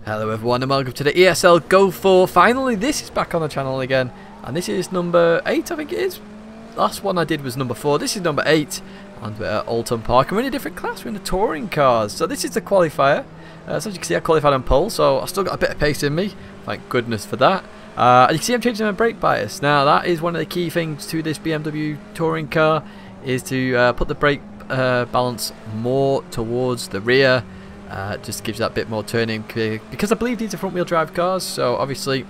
Hello everyone and welcome to the ESL Go4. Finally, this is back on the channel again, and this is number 8, I think it is. Last one I did was number 4, this is number 8, and we're at Oulton Park, and we're in a different class, we're in the touring cars. So this is the qualifier, so as you can see I qualified on pole, so I've still got a bit of pace in me, thank goodness for that. And you can see I'm changing my brake bias. Now that is one of the key things to this BMW touring car, is to put the brake balance more towards the rear. Just gives that bit more turning, because I believe these are front wheel drive cars, so obviously if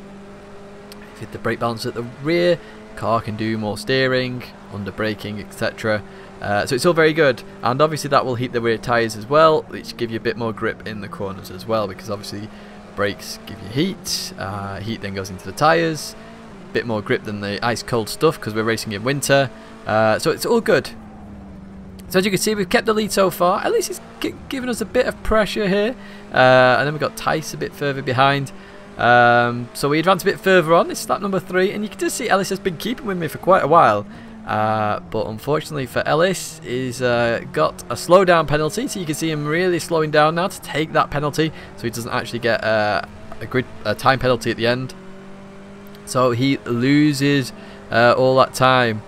you hit the brake balance at the rear, car can do more steering, under braking, etc. So it's all very good, and obviously that will heat the rear tyres as well, which give you a bit more grip in the corners as well, because obviously brakes give you heat, heat then goes into the tyres, a bit more grip than the ice cold stuff because we're racing in winter, so it's all good. So as you can see, we've kept the lead so far. At least it's giving us a bit of pressure here. And then we've got Tice a bit further behind. So we advance a bit further on. This is lap number 3. And you can just see Ellis has been keeping with me for quite a while. But unfortunately for Ellis, he's got a slowdown penalty. So you can see him really slowing down now to take that penalty. So he doesn't actually get a time penalty at the end. So he loses all that time.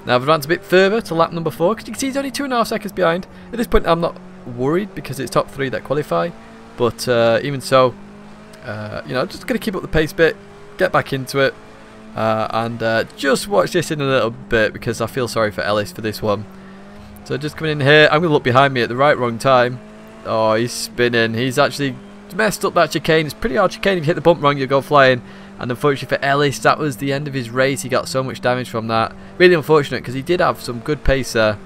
Now I've advanced a bit further to lap number 4, because you can see he's only 2.5 seconds behind. At this point I'm not worried because it's top 3 that qualify, but even so, you know, just going to keep up the pace bit, get back into it, and just watch this in a little bit because I feel sorry for Ellis for this one. So just coming in here, I'm going to look behind me at the wrong time. Oh, he's spinning, he's actually messed up that chicane. It's pretty hard chicane. If you hit the bump wrong you'll go flying. And unfortunately for Ellis, that was the end of his race. He got so much damage from that. Really unfortunate, because he did have some good pace there.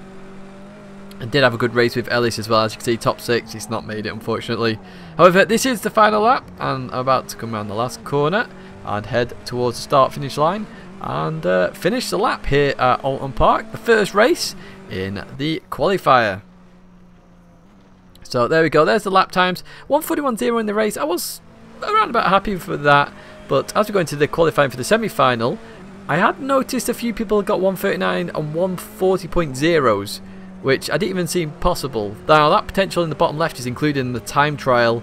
And did have a good race with Ellis as well. As you can see, top 6. He's not made it, unfortunately. However, this is the final lap. And I'm about to come around the last corner and head towards the start-finish line. And finish the lap here at Oulton Park. The first race in the qualifier. So there we go. There's the lap times. 1:41.0 in the race. I was around about happy for that. But as we go into the qualifying for the semi-final, I had noticed a few people got 1:39 and 1:40.0s, which I didn't even see possible. Now that potential in the bottom left is included in the time trial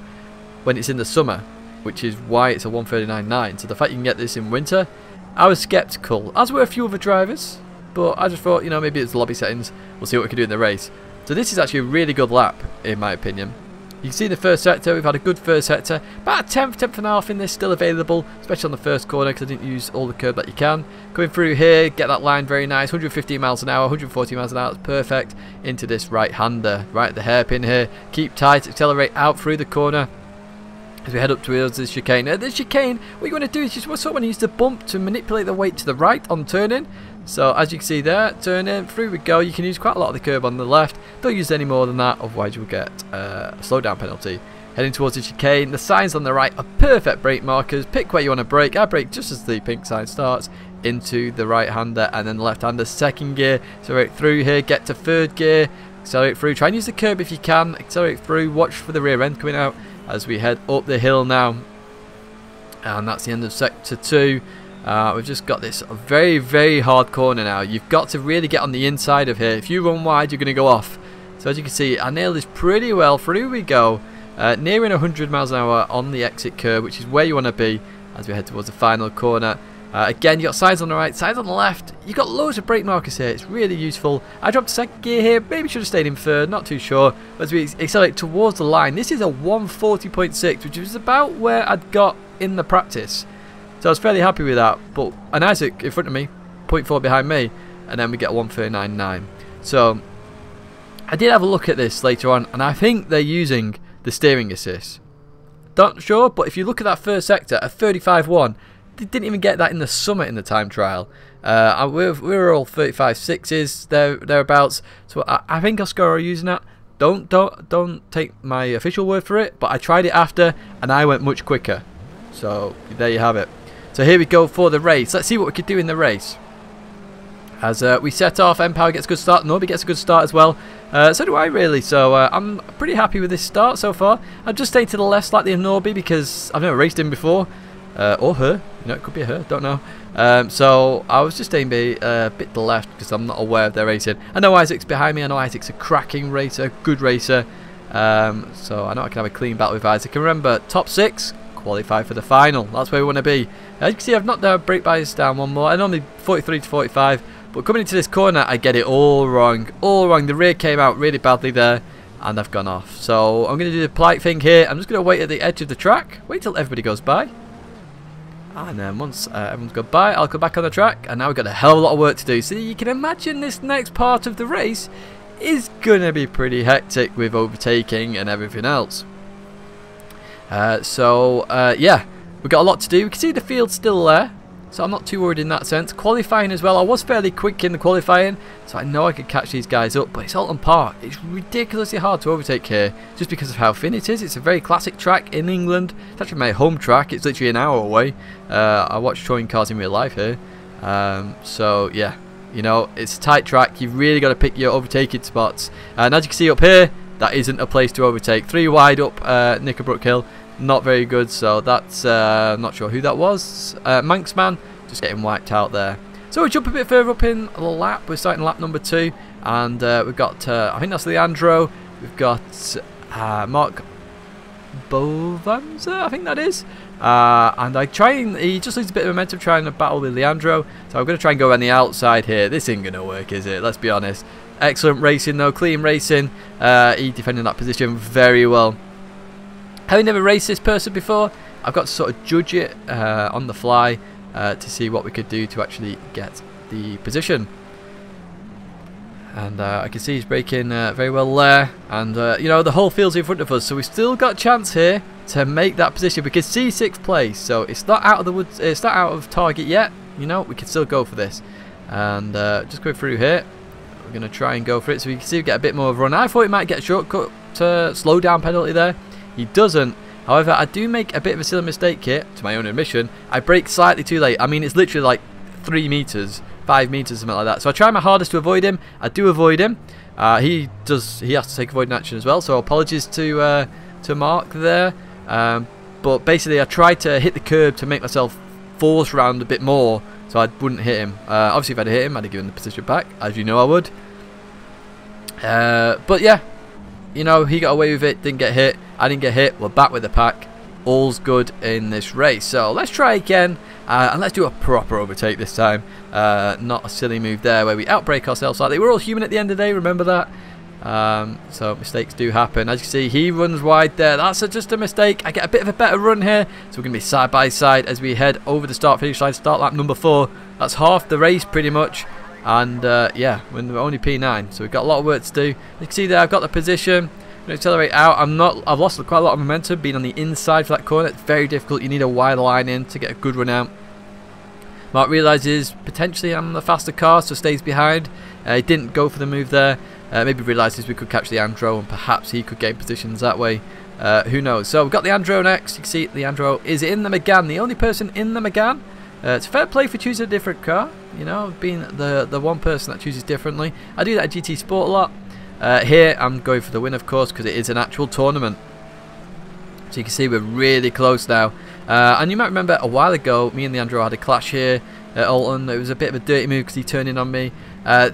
when it's in the summer, which is why it's a 1:39.9. So the fact you can get this in winter, I was sceptical, as were a few other drivers. But I just thought, you know, maybe it's the lobby settings. We'll see what we can do in the race. So this is actually a really good lap, in my opinion. You can see the first sector, we've had a good first sector. About a 10th and a half in this still available, especially on the first corner because I didn't use all the curb that you can. Coming through here, get that line very nice, 115 miles an hour, 140 miles an hour, that's perfect. Into this right-hander, right at the hairpin here. Keep tight, accelerate out through the corner as we head up towards this chicane. This chicane, what you want to do is just sort of want to use the bump to manipulate the weight to the right on turning. So as you can see there, turn in, through we go. You can use quite a lot of the curb on the left. Don't use any more than that, otherwise you'll get a slowdown penalty. Heading towards the chicane, the signs on the right are perfect brake markers. Pick where you want to brake. I brake just as the pink sign starts into the right-hander, and then the left-hander second gear. Accelerate through here, get to third gear, accelerate through. Try and use the curb if you can. Accelerate through, watch for the rear end coming out as we head up the hill now. And that's the end of sector 2. We've just got this very, very hard corner now. You've got to really get on the inside of here. If you run wide, you're going to go off. So as you can see, I nailed this pretty well. Through we go. Nearing 100 miles an hour on the exit curve, which is where you want to be as we head towards the final corner. Again, you've got sides on the right, sides on the left. You've got loads of brake markers here. It's really useful. I dropped second gear here. Maybe should have stayed in third. Not too sure. As we accelerate towards the line, this is a 1:40.6, which is about where I'd got in the practice. So I was fairly happy with that, but an Isaac in front of me, 0.4 behind me, and then we get a 1:39.9. So I did have a look at this later on, and I think they're using the steering assist. Not sure, but if you look at that first sector, a 35.1, they didn't even get that in the summer in the time trial. We were all 35.6s thereabouts, so I think Oscar are using that. Don't take my official word for it, but I tried it after, and I went much quicker. So there you have it. So here we go for the race. Let's see what we could do in the race. As we set off, Empower gets a good start. Norby gets a good start as well. So do I really. So I'm pretty happy with this start so far. I've just stayed to the left slightly of Norby because I've never raced him before. Or her. You know, it could be her. Don't know. So I was just staying a bit to the left because I'm not aware of their racing. I know Isaac's behind me. I know Isaac's a cracking racer. Good racer. So I know I can have a clean battle with Isaac. And remember, top 6. qualify for the final. That's where we want to be. As you can see, I've knocked the brake bias down one more. I normally 43 to 45, but coming into this corner, I get it all wrong. All wrong. The rear came out really badly there, and I've gone off. So I'm going to do the polite thing here. I'm just going to wait at the edge of the track, wait till everybody goes by. And then once everyone's gone by, I'll go back on the track, and now we've got a hell of a lot of work to do. So you can imagine this next part of the race is going to be pretty hectic with overtaking and everything else. Yeah, we've got a lot to do. We can see the field's still there, so I'm not too worried in that sense. Qualifying as well, I was fairly quick in the qualifying, so I know I could catch these guys up, but it's Oulton Park. It's ridiculously hard to overtake here, just because of how thin it is. It's a very classic track in England. It's actually my home track. It's literally an hour away. I watch touring cars in real life here. So yeah, you know, it's a tight track. You've really got to pick your overtaking spots. And as you can see up here, that isn't a place to overtake. 3 wide up Knickerbrook Hill. Not very good, so that's not sure who that was. Manxman just getting wiped out there. So we jump a bit further up in the lap. We're starting lap number 2, and we've got I think that's Leandro. We've got Mark Bovanza, I think that is. And he just loses a bit of momentum trying to battle with Leandro. So I'm going to try and go around the outside here. This ain't going to work, is it? Let's be honest. Excellent racing though, clean racing. He defended that position very well. Having never raced this person before, I've got to sort of judge it on the fly to see what we could do to actually get the position. And I can see he's braking very well there. And you know, the whole field's in front of us, so we've still got a chance here to make that position. We can see 6th place, so it's not out of the woods. It's not out of target yet. You know, we can still go for this. And just go through here. We're going to try and go for it, so we can see we get a bit more of a run. I thought he might get a shortcut to slow down penalty there. He doesn't. However, I do make a bit of a silly mistake here, to my own admission. I brake slightly too late. I mean, it's literally like 3 meters, 5 meters, something like that. So I try my hardest to avoid him. I do avoid him. He has to take avoiding action as well. So apologies to Mark there. But basically, I tried to hit the curb to make myself force round a bit more, so I wouldn't hit him. Obviously, if I'd hit him, I'd have given the position back, as you know I would. But yeah, you know, he got away with it, didn't get hit. I didn't get hit. We're back with the pack. All's good in this race. So let's try again, and let's do a proper overtake this time. Not a silly move there where we outbrake ourselves slightly. We're all human at the end of the day, remember that. So mistakes do happen. As you can see, he runs wide there. That's just a mistake. I get a bit of a better run here, so we're going to be side by side as we head over the start-finish line. Start lap number 4. That's half the race pretty much. And yeah, we're only P9, so we've got a lot of work to do. You can see there, I've got the position. I'm going to accelerate out. I've lost quite a lot of momentum being on the inside for that corner. It's very difficult. You need a wide line in to get a good run out. Mark realises potentially I'm the faster car, so stays behind. He didn't go for the move there. Maybe realises we could catch Leandro and perhaps he could gain positions that way. Who knows? So we've got Leandro next. You can see Leandro is in the Megane, the only person in the Megane. It's fair play for choosing a different car, you know, being the one person that chooses differently. I do that at GT Sport a lot. Here I'm going for the win, of course, because it is an actual tournament. So you can see we're really close now. And you might remember a while ago, me and Leandro had a clash here at Oulton. It was a bit of a dirty move because he turned in on me.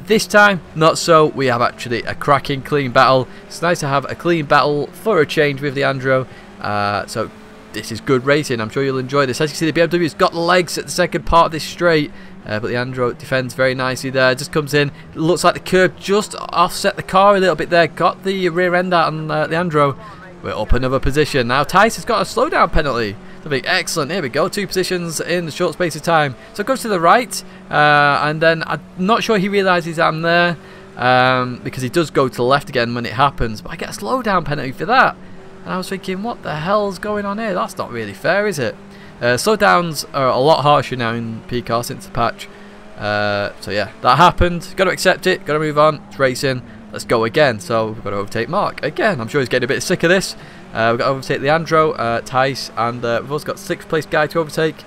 This time, not so. We have actually a cracking, clean battle. It's nice to have a clean battle for a change with Leandro. So this is good racing. I'm sure you'll enjoy this. As you can see, the BMW's got legs at the second part of this straight. But Leandro defends very nicely there. Just comes in. It looks like the curb just offset the car a little bit there. Got the rear end out on Leandro. We're up another position. Now Tice has got a slowdown penalty. Excellent. Here we go. 2 positions in the short space of time. So it goes to the right. And then I'm not sure he realises I'm there. Because he does go to the left again when it happens. But I get a slowdown penalty for that. And I was thinking, what the hell's going on here? That's not really fair, is it? Slowdowns are a lot harsher now in PCars since the patch. So yeah, that happened. Got to accept it. Got to move on. It's racing. Let's go again. So we've got to overtake Mark again. I'm sure he's getting a bit sick of this. We've got to overtake Leandro, Tice, and we've also got 6th place guy to overtake.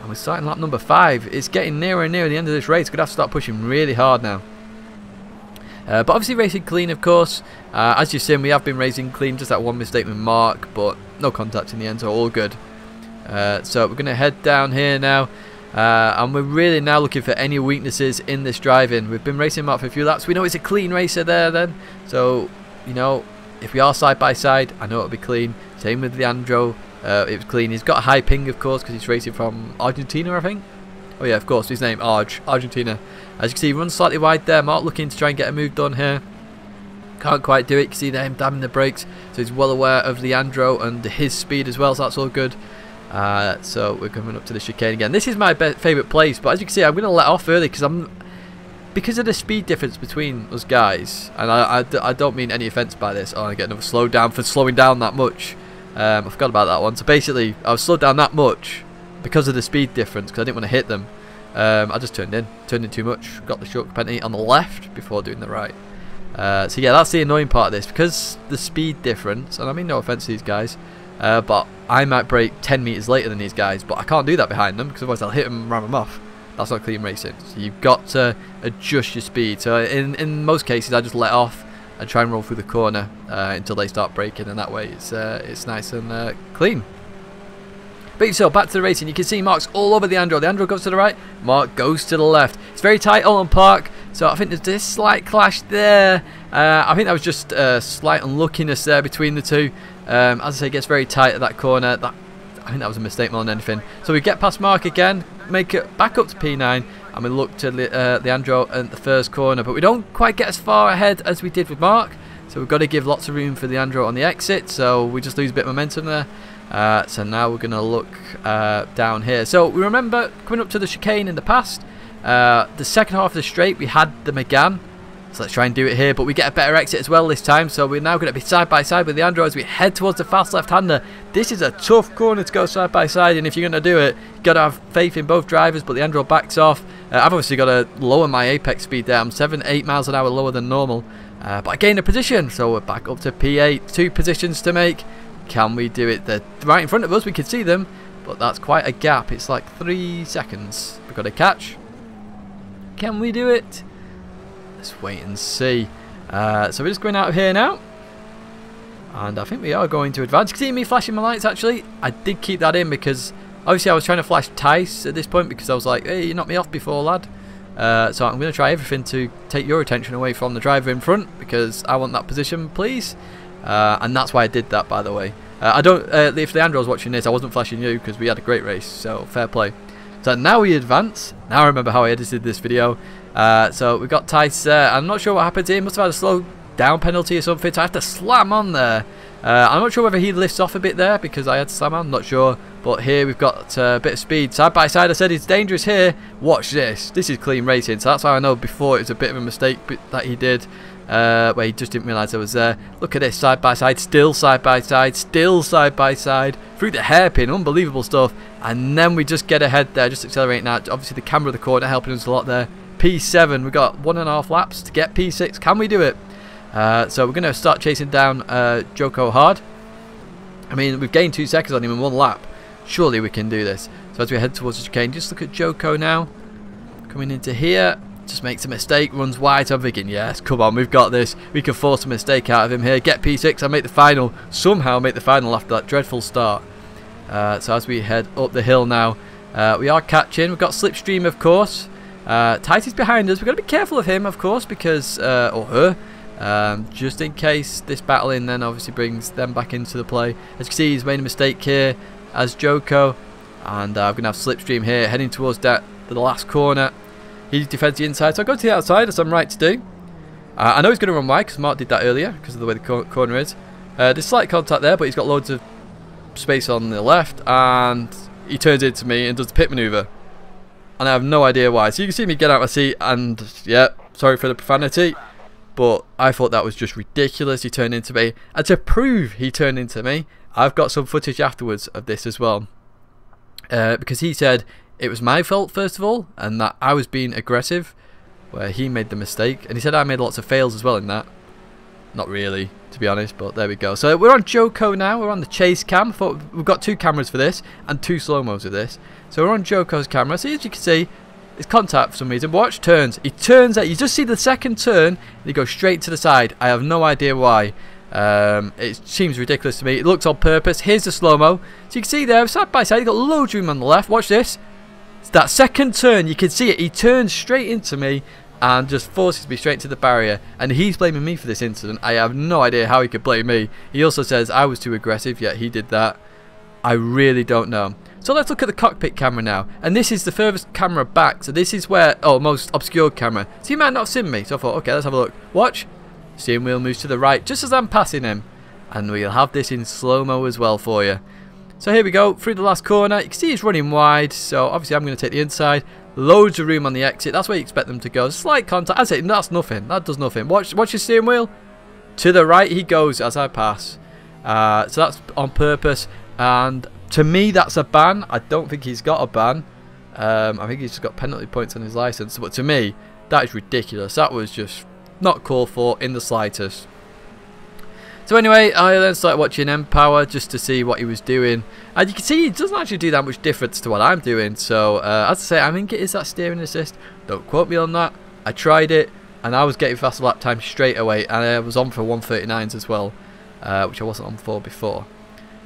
And we're starting lap number 5. It's getting nearer and nearer the end of this race. We're going to have to start pushing really hard now. But obviously racing clean, of course. As you've seen, we have been racing clean. Just that one mistake with Mark, but no contact in the end, so all good. So we're going to head down here now. And we're really now looking for any weaknesses in this driving. We've been racing Mark for a few laps. We know it's a clean racer there then. So, you know, if we are side by side, I know it'll be clean. Same with Leandro. It was clean. He's got a high ping, of course, because he's racing from Argentina, I think. Oh yeah, of course, his name, Argentina. As you can see, he runs slightly wide there. Mark looking to try and get a move done here. Can't quite do it. You can see there him damming the brakes. So he's well aware of Leandro and his speed as well, so that's all good. So we're coming up to the chicane again. This is my favourite place, but as you can see, I'm going to let off early because of the speed difference between us guys. And I don't mean any offence by this. Oh, I get another slowdown for slowing down that much. I forgot about that one. So basically, I was slowed down that much because of the speed difference, because I didn't want to hit them. I just turned in too much. Got the short penalty on the left before doing the right. So yeah, that's the annoying part of this, because the speed difference, and I mean no offence to these guys, but I might brake 10 metres later than these guys, but I can't do that behind them, because otherwise I'll hit them and ram them off. That's not clean racing. So you've got to adjust your speed. So in most cases, I just let off and try and roll through the corner until they start braking, and that way it's nice and clean. But so back to the racing, you can see Mark's all over Leandro. Leandro goes to the right, Mark goes to the left. It's very tight, Oulton Park. So I think there's this slight clash there. I think that was just slight unluckiness there between the two. As I say, it gets very tight at that corner. I think that was a mistake more than anything. So we get past Mark again, make it back up to P9, and we look to Leandro at the first corner. But we don't quite get as far ahead as we did with Mark. So we've got to give lots of room for Leandro on the exit. So we just lose a bit of momentum there. So now we're going to look down here. So we remember coming up to the chicane in the past, the second half of the straight we had the McGann, so let's try and do it here, but we get a better exit as well this time. So we're now going to be side by side with Leandro as we head towards the fast left-hander. This is a tough corner to go side by side, and if you're going to do it, you've got to have faith in both drivers. But Leandro backs off. I've obviously got to lower my apex speed there. I'm 7-8 miles an hour lower than normal, but I gained a position, so we're back up to P8. 2 positions to make. Can we do it? They're right in front of us, we can see them, but that's quite a gap. It's like 3 seconds. We've got to catch. Can we do it? Let's wait and see. So we're just going out of here now, and I think we are going to advance. You can see me flashing my lights actually. I did keep that in because obviously I was trying to flash Tice at this point, because I was like, hey, you knocked me off before, lad. So I'm going to try everything to take your attention away from the driver in front, because I want that position, please. And that's why I did that, by the way. I don't. If Leandro's watching this, I wasn't flashing you because we had a great race, so fair play. So now we advance. Now I remember how I edited this video. So we've got Tice there. I'm not sure what happened to him. Must have had a slow down penalty or something. So I have to slam on there. I'm not sure whether he lifts off a bit there because I had to slam on. Not sure. But here we've got a bit of speed. Side by side, I said it's dangerous here. Watch this. This is clean racing. So that's how I know before it was a bit of a mistake that he did. Where he just didn't realise I was there. Look at this, side by side, still side by side, still side by side, through the hairpin, unbelievable stuff. And then we just get ahead there, just accelerating out. Obviously the camera of the corner helping us a lot there. P7, we've got 1.5 laps to get P6. Can we do it? So we're going to start chasing down Joko hard. I mean, we've gained 2 seconds on him in 1 lap. Surely we can do this. So as we head towards the chicane, just look at Joko now. Coming into here. Just makes a mistake, runs wide. So I'm thinking, yes, come on, we've got this. We can force a mistake out of him here. Get P6 and make the final. Somehow make the final after that dreadful start. So as we head up the hill now, we are catching. We've got Slipstream, of course. Tice is behind us. We've got to be careful of him, of course, because, or her, just in case this battling then obviously brings them back into the play. As you can see, he's made a mistake here as Joko. And we're going to have Slipstream here, heading towards the last corner. He defends the inside, so I go to the outside, as I'm right to do. I know he's going to run wide, because Mark did that earlier, because of the way the corner is. There's slight contact there, but he's got loads of space on the left, and he turns into me and does the pit manoeuvre. And I have no idea why. So you can see me get out of my seat, and yeah, sorry for the profanity, but I thought that was just ridiculous. He turned into me, and to prove he turned into me, I've got some footage afterwards of this as well. Because he said it was my fault first of all, and that I was being aggressive, where he made the mistake, and he said I made lots of fails as well in that. Not really, to be honest, but there we go. So we're on Joko now. We're on the chase cam. We've got 2 cameras for this and 2 slow-mos of this. So we're on Joko's camera. So as you can see, it's contact for some reason. Watch, turns. He turns out. You just see the second turn, and he goes straight to the side. I have no idea why. It seems ridiculous to me. It looks on purpose. Here's the slow-mo. So you can see there, side by side, you've got loads of room on the left. Watch this. That second turn, you can see it. He turns straight into me and just forces me straight to the barrier. And he's blaming me for this incident. I have no idea how he could blame me. He also says I was too aggressive, yet he did that. I really don't know. So let's look at the cockpit camera now, and this is the furthest camera back, so this is where, oh, most obscured camera, so you might not have seen me, so I thought, okay, let's have a look. Watch, steering wheel moves to the right just as I'm passing him, and we'll have this in slow-mo as well for you. So here we go, through the last corner. You can see he's running wide, so obviously I'm going to take the inside. Loads of room on the exit, that's where you expect them to go. Slight contact, that's it, that's nothing, that does nothing. Watch your steering wheel. To the right he goes as I pass. So that's on purpose, and to me that's a ban. I don't think he's got a ban. I think he's just got penalty points on his license, but to me that is ridiculous. That was just not called for in the slightest. So anyway, I then started watching Empower just to see what he was doing, and you can see he doesn't actually do that much difference to what I'm doing. So as I say, I think it is that steering assist. Don't quote me on that. I tried it and I was getting faster lap time straight away, and I was on for 139s as well, which I wasn't on for before.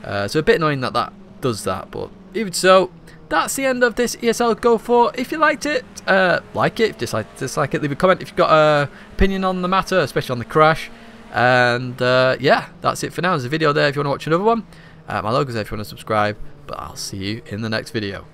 So a bit annoying that that does that, but even so, that's the end of this ESL Go4. If you liked it, like it. If you dislike it, leave a comment if you've got an opinion on the matter, especially on the crash. And yeah, that's it for now. There's a video there if you want to watch another one. My logo's there if you want to subscribe, but I'll see you in the next video.